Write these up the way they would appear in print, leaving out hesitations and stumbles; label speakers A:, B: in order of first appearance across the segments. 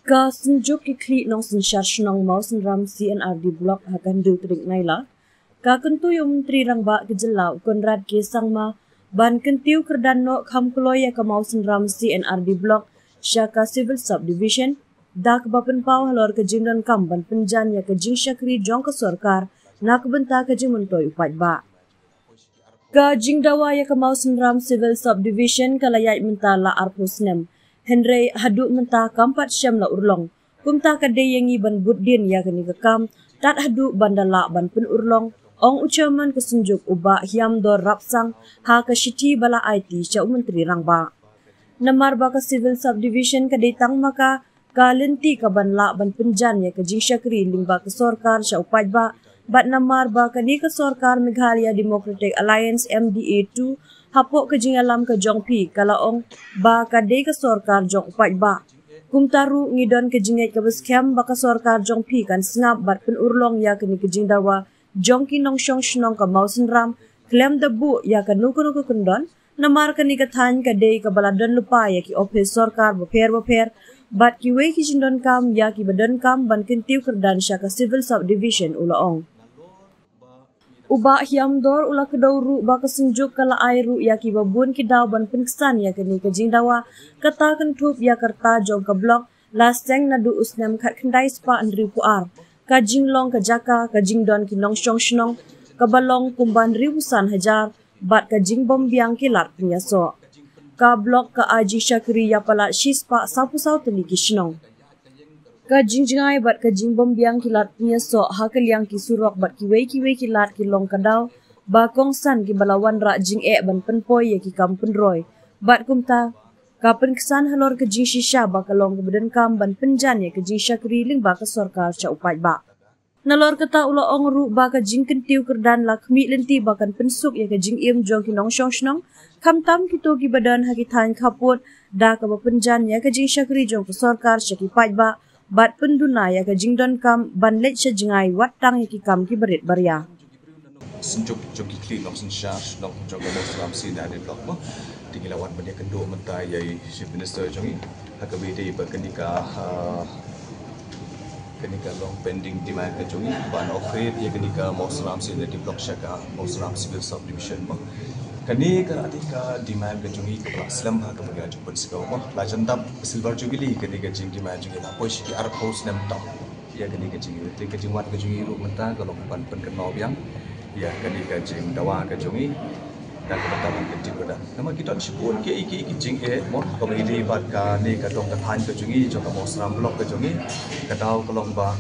A: Ka senjuk kikli nong sensyar shenong mau senram CNRD blok hakan du trik naila. Ka kentu yung menteri rangba kejelau Konrad K. Sangma ban kentiu kerdan no kham kloya ka mau senram CNRD blok Syaka Civil Subdivision da kebapen pau halor ke jingdan kam ban penjan ya ke jing syakri jong ke sorkar na kebenta ke jing mentoy upat ba. Ka jing dawa ya ke mau senram Civil Subdivision kalayat menta la arpusnem. Henry haduk mentah kampat syam la urlong. Kumta kadai yangi ban buddin ya kini kekam. Tat haduk bandala ban pen urlong. Ong ucaman kesenjuk uba hiam dor rapsang ha ke shiti bala IT syau menteri rangba. Namar baka Civil Subdivision kadai tang maka kalenti ka ban la ban penjan ya ke jing syakri lingba ke sorkar syau pajba. Bat namar baka ni ke sorkar Meghalaya Democratic Alliance MDA2 hapok ke jing alam ke jong pi kala ong ba kadai ke sorkar jong upat ba. Kumtaru ngidon ke jinget ke beskem ba ke sorkar jong pi kan sengap bat pen urlong ya kini ke jing dawa jong kinong syong shenong ke mau senram klem debu ya ke nuku kendon namar kini ke than kadai ke baladon lupa ya ki ofis sorkar beper bat ki wei ki jindon kam ya ki badan kam ban kentiu kerdan syaka Civil Subdivision ula ong. Uba hiam dor ula kedauru ba kesenjuk kala airu ya ki babun ki daw ban penkesan ya kini ke jing dawa kata kentup ya kerta jong ke blok lasteng nadu usnem khat kendai spa andri puar ka jing long ke jaka ka jing don ki nong syong shenong ka balong kumban ribusan hajar bat ka jing bom biang kilat penyaso ka blok ka aji syakri ya pala shispa sapu sau teli ki shenong ka jingjingai bat ka jingbom biang kilat punya so hakal yang ki surok bat ki wei kilat ki long kadau ba kong san ki balawan ra jing ban penpoi ya ki kam penroy bat kumta ka penkesan halor ke jing shisha ba ka long ke badan kam ban penjan ya ke jing syakri ling ba ka sorkar cha upat ba nalor kata ula ong ru ba ka jing kentiu kerdan la khmi lenti ba kan pensuk ya ke jing im jong ki nong syong shnong kam tam ki to ki badan hakitan khaput da ka ba penjan ya ke jing syakri jong ke sorkar syaki pat ba bat penduna ya ke jingdon kam ban lech jingai wat tang ki kam ki berit baria
B: senjuk jogi kli nok sensyar nok jogo mosram sina de blok mo tingilawat bania kendo mentai yai chief minister jongi hakabidi berkenika kenika long pending demand ke jongi ban offer ya kenika mosram sina de blok syaka mosram civil subdivision mo kani karatika demand ke jongi ke islam ha kemudian jumpa segau mo lajendap silver jubilee ketika jing demand jongi na pois ki arpos nem top ya kenika jing ke jingwat ke jongi ru menta kalau ban penkenau yang ya kenika jing dawa ke jongi dan kebetulan ke jing pada nama kita sebut ke iki jing mo komedi bat ka ni ka dong ka than ke jongi jo ka mosram blok ke jongi ka dau kolong ba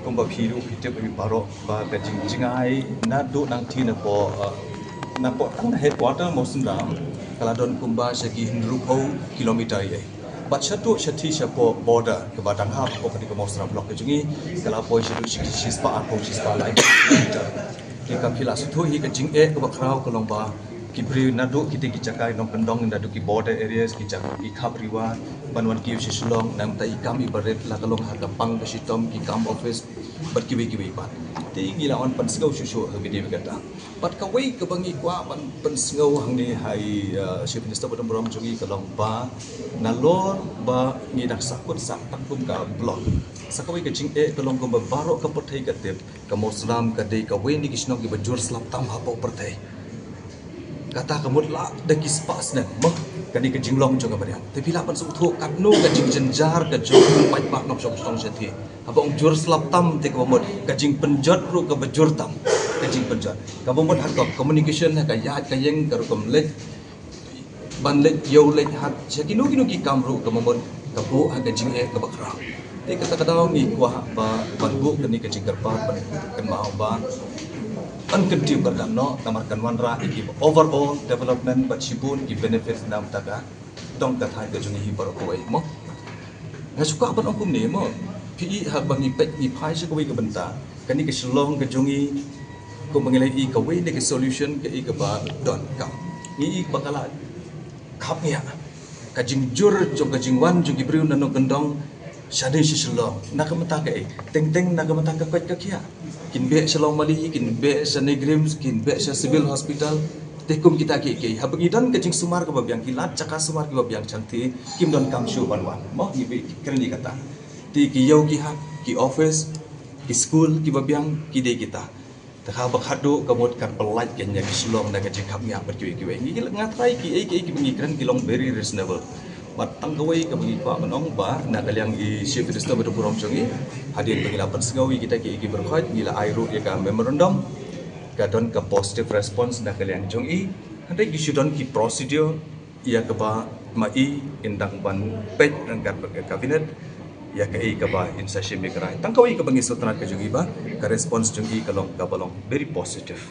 B: kumba phiru phitep bi baro ba ka jing jingai na do nang thi na po nampak tang headquarter Mosram kaladon kumba segi hindrupau kilometer ye bat satu syati syapo border ke batang hap ko ketika Mosram blok ke jungi kala poi syatu sispa arpo sispa lain ke kapila sutu hi ke jing ke bakrau kolong ba kibri nadu kita kicakai nong pendong nadu ki border areas kicak ki khabriwa banwan ki sislong nam tai kami baret la kalong ha kapang ke sitom ki kam office bat kiwi pat tinggi lawan pensgau susu video kata pat kawai ke bangi kwa ban pensgau hang ni hai chief minister bodom rom jungi kalong ba nalor ba ngi dak sakut sak takum ka blok sakawai ke jing kalong ko ba baro ka perthai ka tep ka moslam ka dei ka wen ni kisno ki bajur slap tam hapo perthai kata kamut la de ki spas ne mah kani ke jinglong jonga barian tapi la pan su thu kat nu ka jing jenjar ka jong pat pak nok sok song sethi abong jur slap tam te ko mod ka jing penjot ru ka bajur tam ka jing penjot ka bomot hat communication ka yat ka yeng ka ru kom lek ban lek yo lek hat chekinu kinu ki kam ru ka bomot ka bu ha ka jing ka bakra te kata kata ngi kwa ba ban bu kani ka jing karpat ban kan mau ba uncontiu kerdan no tamarkan wanra iki overall development but shibun ki benefits nam taga dong ka thai ka jungi hi par ko ai mo na suka ban ongkum ne mo pi ha bangi pek ni phai se ko wi ka benta kani ka shlong ka jungi ko mangilai i ka wi ne ka solution ka i ka ba don ka ni bakala khap ya ka jing jur jong ka jing wan jong ki briu na no kendong shade shi shlong na ka mata ka teng teng na ka mata ka kwet ka kia kin be shalom mali kin be sanegrims kin be civil hospital tekum kita ke habagi dan kecing sumar ke babiang kilat caka sumar ke babiang cantik kim don kam shu banwan moh ni be kerni kata ti ki yau ki hak ki office ki school ki babiang ki de kita ta bakhado kamot kan pelaj kenya ki sulong na ka jikap mi apat ki ngi ngatrai ki bengi kran ki long very reasonable batang kawai ka bengi pa manong ba na kaliang I chief minister berpurom chongi hadir bengi lapan segawi kita ki berkhaj gila airu ya ka memorandum ka don ka positive response na kaliang chongi handai ki shudon ki procedure ia ka ba mai indang ban pet rangkat kabinet ya ka ka ba in session mikrai tang kawai ka bengi sultanat ka jongi ba ka response jongi ka long ka balong very positive